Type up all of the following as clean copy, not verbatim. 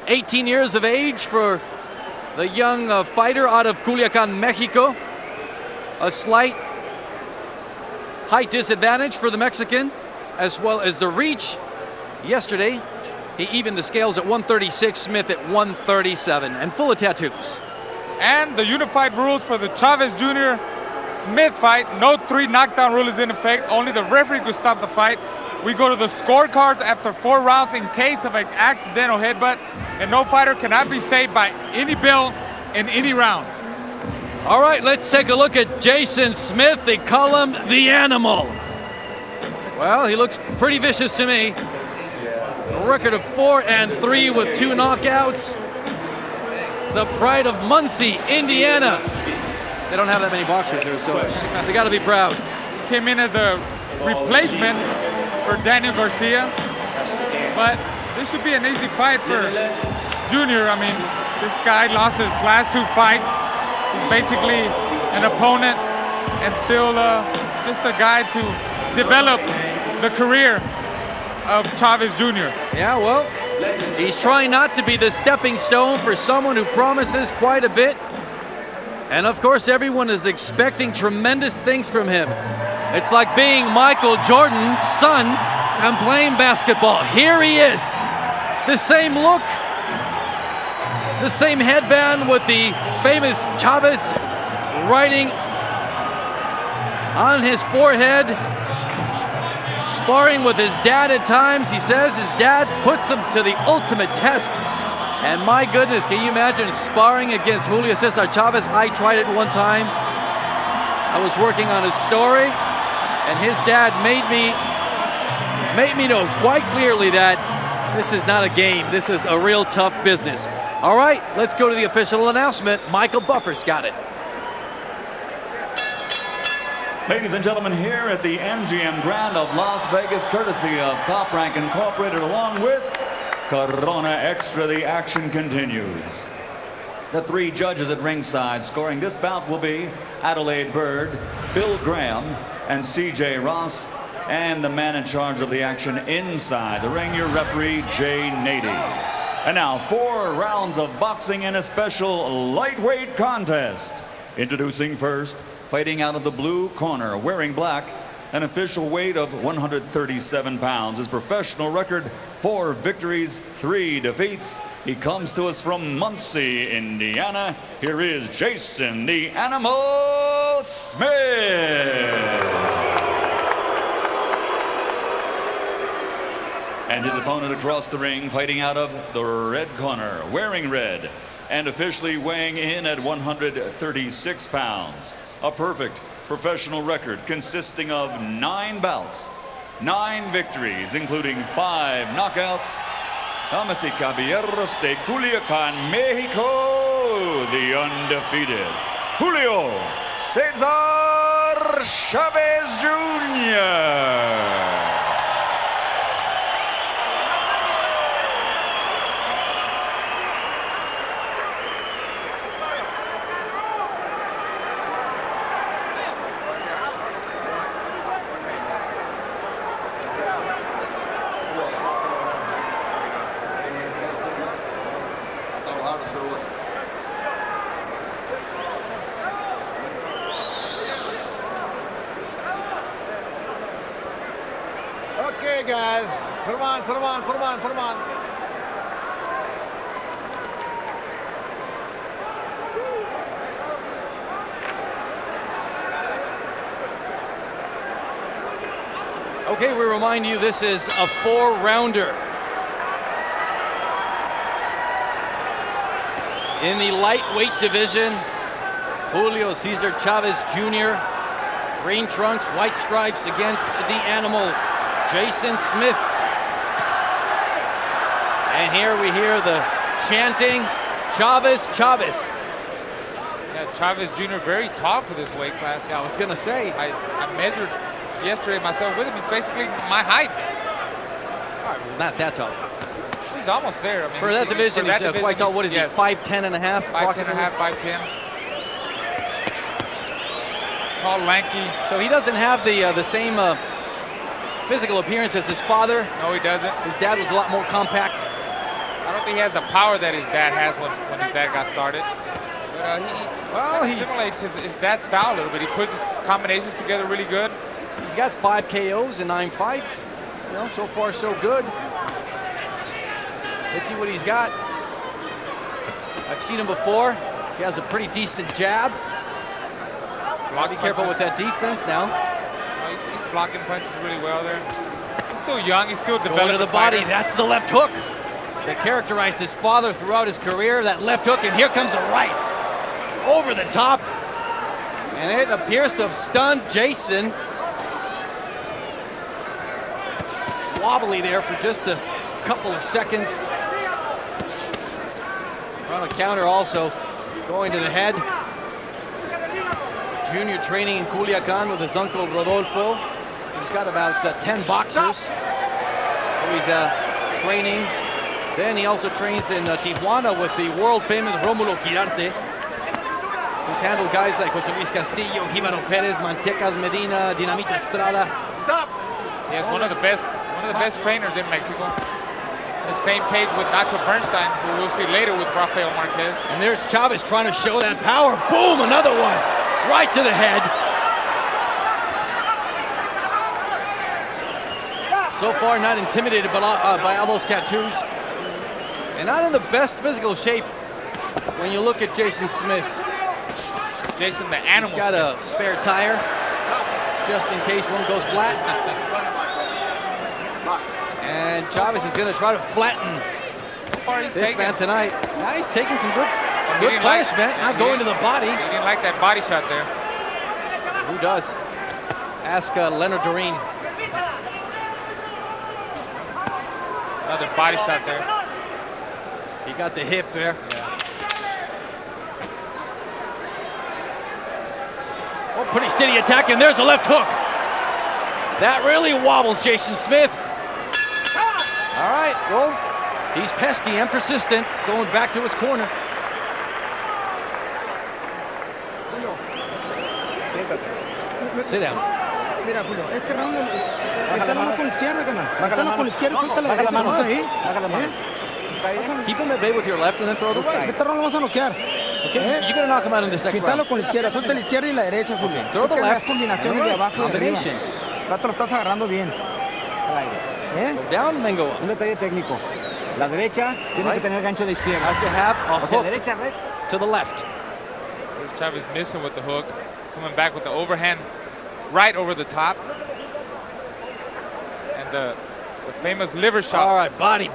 18 years of age for the young fighter out of Culiacan, Mexico. A slight height disadvantage for the Mexican, as well as the reach. Yesterday, he evened the scales at 136, Smith at 137, and full of tattoos. And the unified rules for the Chavez Jr. Smith fight, no 3 knockdown rule is in effect. Only the referee could stop the fight. We go to the scorecards after 4 rounds in case of an accidental headbutt, and no fighter cannot be saved by any bill in any round. All right, let's take a look at Jason Smith. They call him the Animal. Well, he looks pretty vicious to me. A record of 4-3 with 2 knockouts. The pride of Muncie, Indiana. They don't have that many boxers here, so they got to be proud. Came in as a replacement for Daniel Garcia, but this should be an easy fight for Junior. I mean, this guy lost his last 2 fights. He's basically an opponent and still just a guy to develop the career of Chavez Jr. Yeah, well, he's trying not to be the stepping stone for someone who promises quite a bit. And of course, everyone is expecting tremendous things from him. It's like being Michael Jordan's son and playing basketball. Here he is. The same look, the same headband with the famous Chavez writing on his forehead. Sparring with his dad at times. He says his dad puts him to the ultimate test. And my goodness, can you imagine sparring against Julio Cesar Chavez? I tried it one time. I was working on a story, and his dad made me know quite clearly that this is not a game. This is a real tough business. All right, let's go to the official announcement. Michael Buffer's got it. Ladies and gentlemen, here at the MGM Grand of Las Vegas, courtesy of Top Rank Incorporated, along with Corona Extra, the action continues. The 3 judges at ringside scoring this bout will be Adelaide Bird, Bill Graham, and CJ Ross. And the man in charge of the action inside the ring, your referee, Jay Nady. And now 4 rounds of boxing in a special lightweight contest. Introducing first, fighting out of the blue corner, wearing black, an official weight of 137 pounds. His professional record, 4 victories, 3 defeats. He comes to us from Muncie, Indiana. Here is Jason the Animal Smith. And his opponent across the ring, fighting out of the red corner, wearing red, and officially weighing in at 136 pounds. A perfect professional record consisting of 9 bouts, 9 victories, including 5 knockouts. Damas y caballeros de Culiacan, Mexico, the undefeated Julio Cesar Chavez Jr. Okay, guys, put them on, put them on, put them on, put them on. Okay, we remind you this is a 4-rounder. In the lightweight division, Julio Cesar Chavez Jr., green trunks, white stripes against the Animal, Jason Smith. And here we hear the chanting, Chavez, Chavez. Yeah, Chavez Jr. very tall for this weight class. Yeah, I was gonna say. I measured yesterday myself with him. He's basically my height. All right, well, not that tall. He's almost there. I mean, For that division, he's quite tall. What is he, 5'10" and a half? 5'10" and a half, 5'10". Tall, lanky. So he doesn't have the same physical appearance as his father. No, he doesn't. His dad was a lot more compact. I don't think he has the power that his dad has when his dad got started. But he simulates his dad's style a little bit. He puts his combinations together really good. He's got 5 KOs in 9 fights. You know, so far so good. Let's see what he's got. I've seen him before. He has a pretty decent jab. Be careful with that defense now. He's blocking punches really well there. He's still young. He's still developing. Going to the body. That's the left hook that characterized his father throughout his career. That left hook, and here comes a right over the top, and it appears to have stunned Jason. Wobbly there for just a couple of seconds. From a counter also going to the head. Junior training in Culiacan with his uncle Rodolfo. He's got about 10 boxers. So he's training. Then he also trains in Tijuana with the world famous Romulo Quirarte, who's handled guys like Jose Luis Castillo, Jimeno Perez, Mantecas Medina, Dinamita Estrada. He has one of the best trainers in Mexico. The same page with Nacho Bernstein, who we'll see later with Rafael Marquez. And there's Chavez trying to show that power. Boom, another one. Right to the head. So far not intimidated by all those tattoos. And not in the best physical shape when you look at Jason Smith. Jason the animal. He's got a spare tire just in case one goes flat. And Chavez is going to try to flatten this man tonight. Now he's taking some good punishment, not going to the body. He didn't like that body shot there. Who does? Ask Leonard Doreen. Another body shot there. He got the hip there. Oh, pretty steady attack, and there's a left hook. That really wobbles Jason Smith. All right, well, he's pesky and persistent, going back to his corner. Sit down. Mira, Julio, este round está la mano con la izquierda, canal. Está la con la izquierda, suelta la derecha, no ahí. Keep him at bay with your left and then throw the right. Este round lo vas a noquear. Okay, you're gonna knock him out in this next round. Quítalo con la izquierda, suelta la izquierda y la derecha, Julio. Throw the left. Las combinaciones de abajo y de arriba. Combination. Te lo estás agarrando bien. Go down and then go up. Un detalle técnico. La derecha tiene que tener gancho de izquierda. Has to have a hook derecha, to the left. There's Chavez missing with the hook. Coming back with the overhand right over the top. And the famous liver shot. All right, body.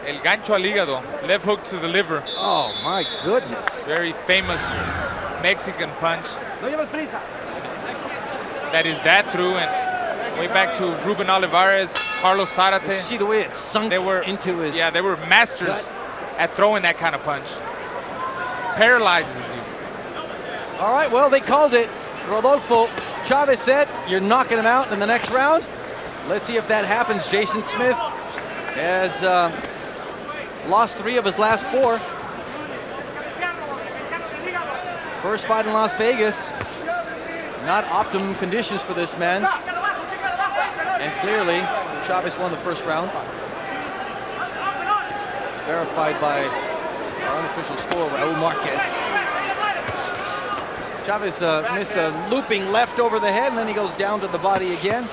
El gancho al hígado. Left hook to the liver. Oh, my goodness. Very famous Mexican punch that his dad threw, and way back to Ruben Olivares, Carlos Zarate. See the way it sunk into his... Yeah, they were masters at throwing that kind of punch. Paralyzes you. All right, well, they called it. Rodolfo Chavez said, you're knocking him out in the next round. Let's see if that happens. Jason Smith has lost 3 of his last 4. First fight in Las Vegas. Not optimum conditions for this man. And clearly, Chavez won the first round. Verified by our unofficial score, Raul Marquez. Chavez missed a looping left over the head, and then he goes down to the body again.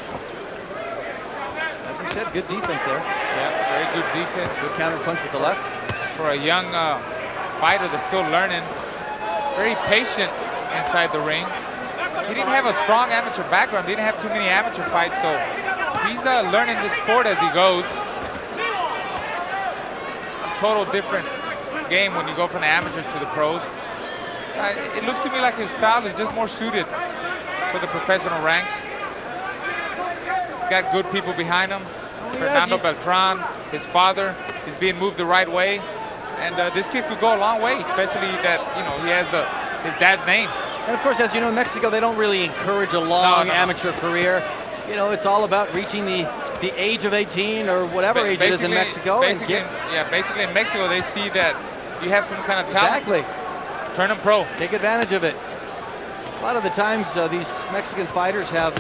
As you said, good defense there. Yeah, very good defense. Good counter punch with the left. For a young fighter that's still learning, very patient inside the ring. He didn't have a strong amateur background, didn't have too many amateur fights, so he's learning the sport as he goes. A total different game when you go from the amateurs to the pros. It looks to me like his style is just more suited for the professional ranks. He's got good people behind him. Fernando Beltran, his father, is being moved the right way. And this kid could go a long way, especially that, you know, he has his dad's name. And of course, as you know, in Mexico, they don't really encourage a long amateur career. You know, it's all about reaching the age of 18 or whatever age it is in Mexico. Basically in Mexico, they see that you have some kind of talent. Exactly. Turn them pro. Take advantage of it. A lot of the times, these Mexican fighters have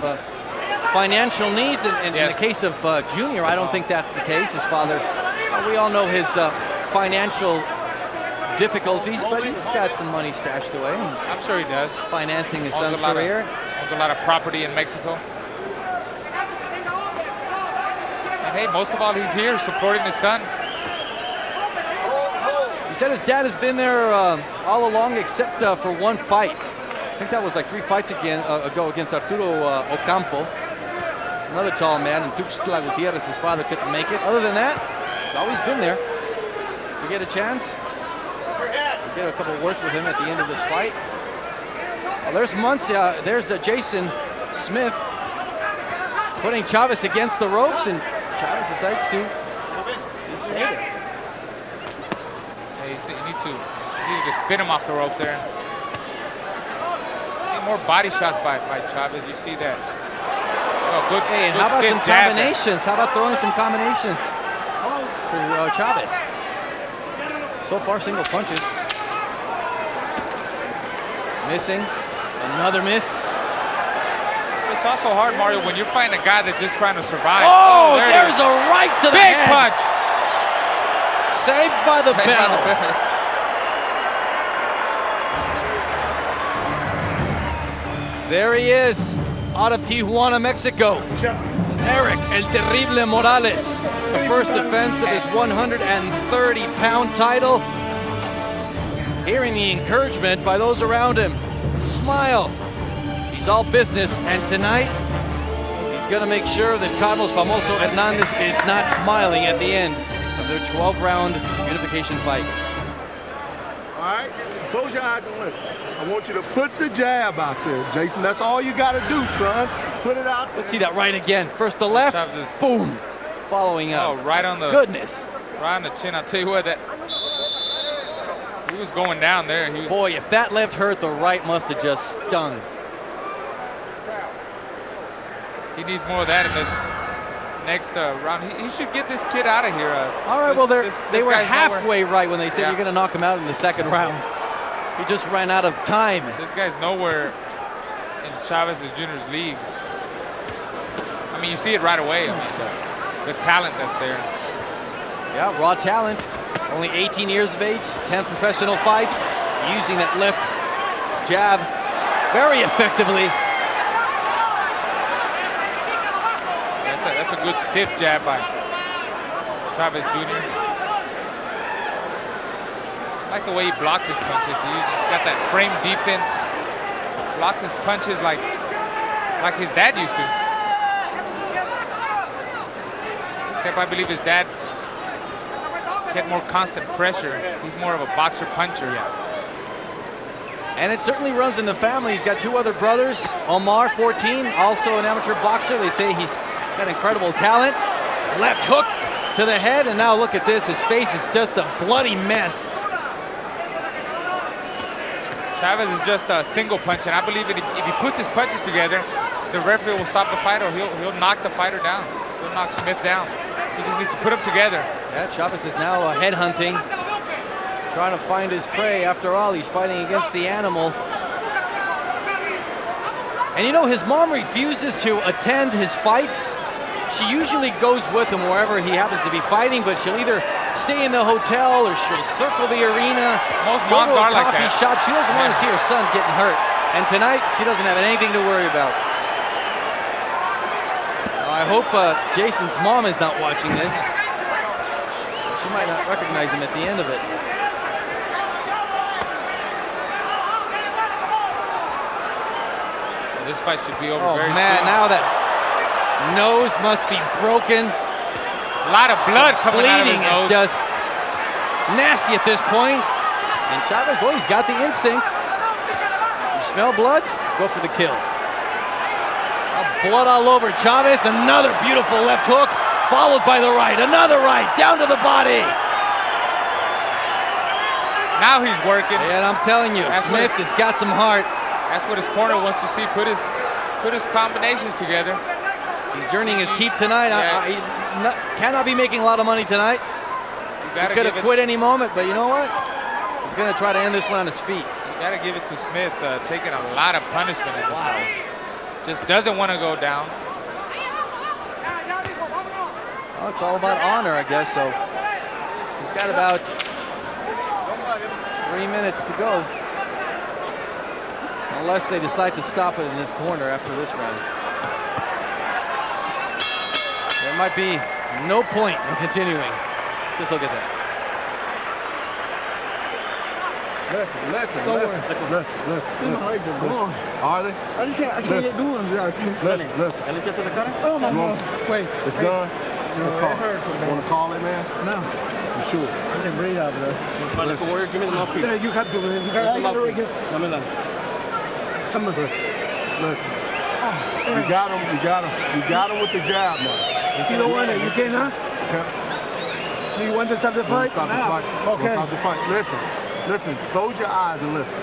financial needs. And in the case of Junior, I don't think that's the case. His father We all know his financial difficulties, but he's got some money stashed away, I'm sure he does. financing his Owns son's career. Owns a lot of property in Mexico. And hey, most of all, he's here supporting his son. He said his dad has been there all along except for one fight. I think that was like 3 fights ago against Arturo Ocampo, another tall man, and Tuxtla Gutierrez, his father, couldn't make it. Other than that, he's always been there. We get a chance. We get a couple of words with him at the end of this fight. Well, there's there's Jason Smith putting Chavez against the ropes, and Chavez decides to stay there. Hey, you need to spin him off the ropes there. Need more body shots by Chavez. You see that? Oh, good. Hey, and good how about stiff some jab there. combinations? How about throwing some combinations for Chavez? So far, single punches. Missing. Another miss. It's also hard, Mario, when you're fighting a guy that's just trying to survive. Oh, there it there's is. a right to the Big head. punch. Saved by the Saved by bell. the bell. There he is, out of Tijuana, Mexico. ERIK El Terrible Morales, the first defense of his 130-pound title. Hearing the encouragement by those around him. Smile. He's all business, and tonight he's going to make sure that Carlos Famoso Hernandez is not smiling at the end of their 12-round unification fight. All right, close your eyes and listen. I want you to put the jab out there, Jason. That's all you got to do, son. Put it out there. Let's see that right again. First the left, Chavez. boom. Following up. Oh, right on the Goodness. right on the chin. I'll tell you what, that he was going down there. He was, Boy, if that left hurt, the right must have just stung. he needs more of that in this next round. He should get this kid out of here. All right, well, they this were guy's halfway nowhere. right when they said Yeah. you're going to knock him out in the second round. He just ran out of time. This guy's nowhere in Chavez Jr.'s league. I mean, you see it right away. I mean, the talent that's there. Yeah, raw talent. Only 18 years of age, 10 professional fights, using that left jab very effectively. That's a good stiff jab by Chavez Jr. I like the way he blocks his punches. He's got that frame defense. Blocks his punches like his dad used to. Except I believe his dad get more constant pressure. He's more of a boxer puncher. And it certainly runs in the family. He's got two other brothers. Omar, 14, also an amateur boxer. They say he's got incredible talent. Left hook to the head, and now look at this. His face is just a bloody mess. Chavez is just a single punch, and I believe that if he puts his punches together, the referee will stop the fight, or he'll knock the fighter down. He'll knock Smith down. He just needs to put them together. Yeah, Chavez is now headhunting, trying to find his prey. After all, he's fighting against the animal. And you know, his mom refuses to attend his fights. She usually goes with him wherever he happens to be fighting, but she'll either stay in the hotel or she'll circle the arena. Most go moms to a are like coffee that. shop. She doesn't want to see her son getting hurt. And tonight, she doesn't have anything to worry about. I hope Jason's mom is not watching this. She might not recognize him at the end of it. This fight should be over Oh very man, soon. now that nose must be broken. A lot of blood coming out of his Bleeding nose. is just nasty at this point. And Chavez, boy, he's got the instinct. You smell blood, go for the kill. Blood all over Chavez. Another beautiful left hook, followed by the right. Another right, down to the body. Now he's working. And I'm telling you, That's Smith has got some heart. That's what his corner wants to see. Put his combinations together. He's earning his keep tonight. Yeah. He cannot be making a lot of money tonight. You He gotta could give have it. quit any moment, but you know what? He's going to try to end this one on his feet. You gotta give it to Smith. Taking a lot of punishment in this fight. Just doesn't want to go down. Well, it's all about honor, I guess. So got about 3 minutes to go. Unless they decide to stop it in this corner after this round. There might be no point in continuing. Just look at that. Listen. Are they? I can't get doing that. Listen. Oh my God. Wait. It's done. Let's call it. Want to call it, man? No. You sure? I can breathe out of there. Warrior, give me the mouthpiece. Yeah, you have to. You got to get. Come on. Listen. You got him with the jab, man. You don't want it. You can't, huh? Okay. Do you want to stop the fight? Stop the fight. Okay. Stop the fight. Listen. Close your eyes and listen.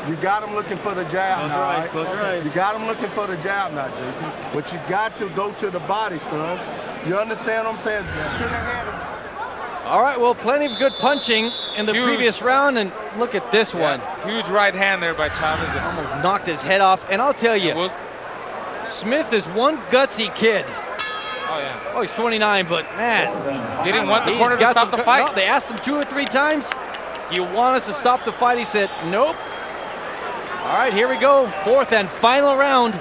You got him looking for the jab now, right? Close your eyes. You got him looking for the jab now, Jason. But you got to go to the body, son. You understand what I'm saying? To the head. All right, well, plenty of good punching in the previous round, and look at this one. Huge right hand there by Chavez. Almost knocked his head off, and I'll tell you, Smith is one gutsy kid. Oh, yeah. Oh, he's 29, but man. He didn't want the he's corner to got stop the fight. No, they asked him 2 or 3 times, you want us to stop the fight? He said, nope. All right, here we go. 4th and final round.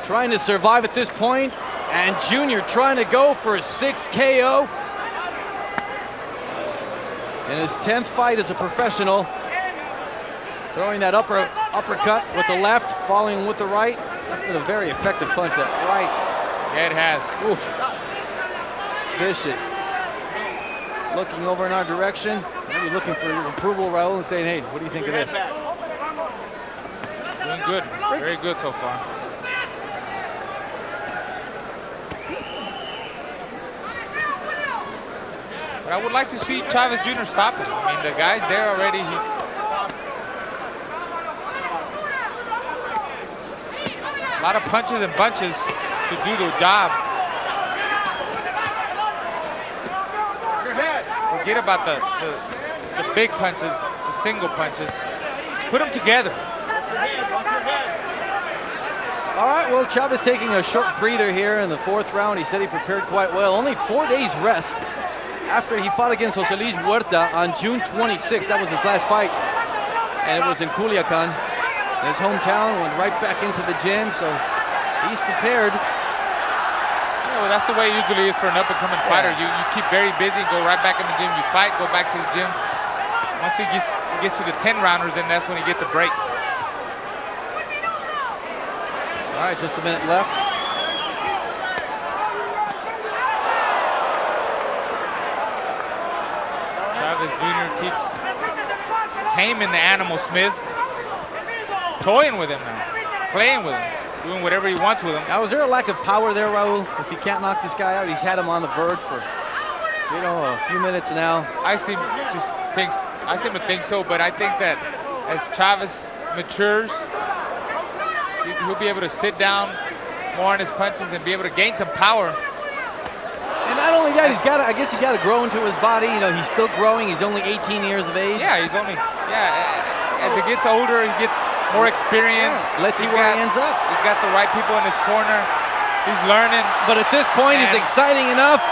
Trying to survive at this point, and Junior trying to go for a 6 KO. In his 10th fight as a professional. Throwing that uppercut with the left, following with the right. That's been a very effective punch, that right. Yeah, it has. Oof. Vicious. Looking over in our direction. Maybe looking for your approval, Raul, and saying, hey, what do you think of this? Doing good. Very good so far. But I would like to see Chavez Jr. stop him. I mean, the guy's there already. He's a lot of punches and bunches to do the job. Forget about the big punches, the single punches. Put them together. All right, well, Chavez taking a short breather here in the 4th round. He said he prepared quite well. Only 4 days rest after he fought against Jose Luis Huerta on June 26th. That was his last fight, and it was in Culiacan, his hometown. Went right back into the gym, so he's prepared. Yeah, well, that's the way it usually is for an up-and-coming fighter. You keep very busy, go right back in the gym. You fight, go back to the gym. Once he gets to the 10-rounders, then that's when he gets a break. All right, just a minute left. Chavez Jr. keeps taming the animal, Smith. Toying with him now, playing with him, doing whatever he wants with him. Now, is there a lack of power there, Raul? If he can't knock this guy out, he's had him on the verge for, a few minutes now. I seem to think so, but I think that as Chavez matures, he'll be able to sit down more on his punches and be able to gain some power. And not only that, I guess he got to grow into his body. He's still growing. He's only 18 years of age. Yeah, as he gets older, he gets more experience. Yeah. Let's see where he ends up. He's got the right people in his corner. He's learning. But at this point, it's exciting enough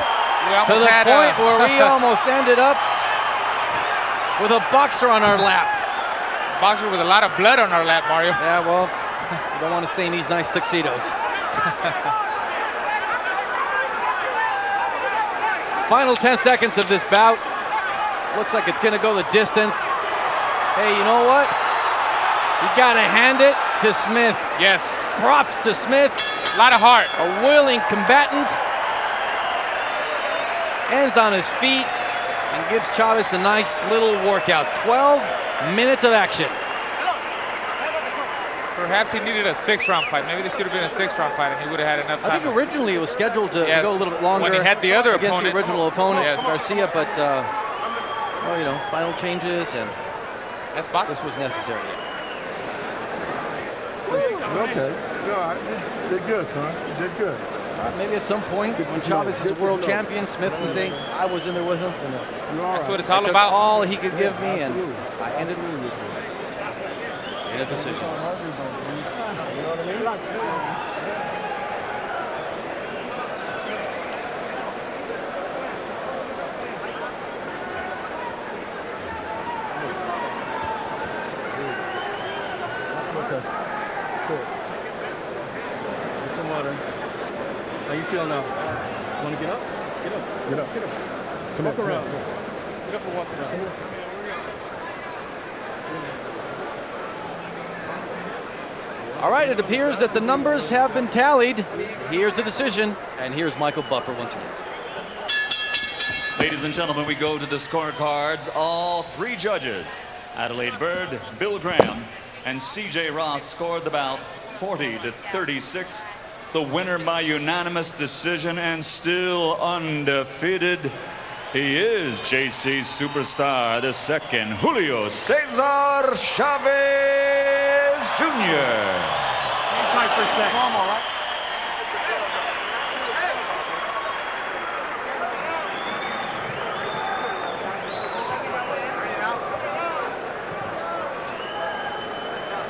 to the point where we almost ended up with a boxer on our lap. Boxer with a lot of blood on our lap, Mario. Yeah, well, you don't want to stay in these nice tuxedos. Final 10 seconds of this bout. Looks like it's going to go the distance. Hey, you know what? You got to hand it to Smith. Yes. Props to Smith. A lot of heart. A willing combatant. Ends on his feet and gives Chavez a nice little workout. 12 minutes of action. Perhaps he needed a 6-round fight. Maybe this should have been a 6-round fight and he would have had enough time. I think originally it was scheduled to go a little bit longer. When he had the other against opponent. the original opponent, Yes. Garcia, but final changes and that's boxing. This was necessary. Okay. All right. Did good, son. Did good. Maybe at some point when Chavez is a world champion, Smith can say, I was in there with him. That's what it's all I took about. all he could give me, and I ended in a decision. feel now? Want to get up? Get up. Get up. Get up. Walk around. Get up and walk around. All right, it appears that the numbers have been tallied. Here's the decision, and here's Michael Buffer once again. Ladies and gentlemen, we go to the scorecards. All three judges, Adelaide Bird, Bill Graham, and C.J. Ross, scored the bout 40-36. The winner by unanimous decision and still undefeated. He is JC's superstar, the second, Julio Cesar Chavez Jr. 5%. Normal, right?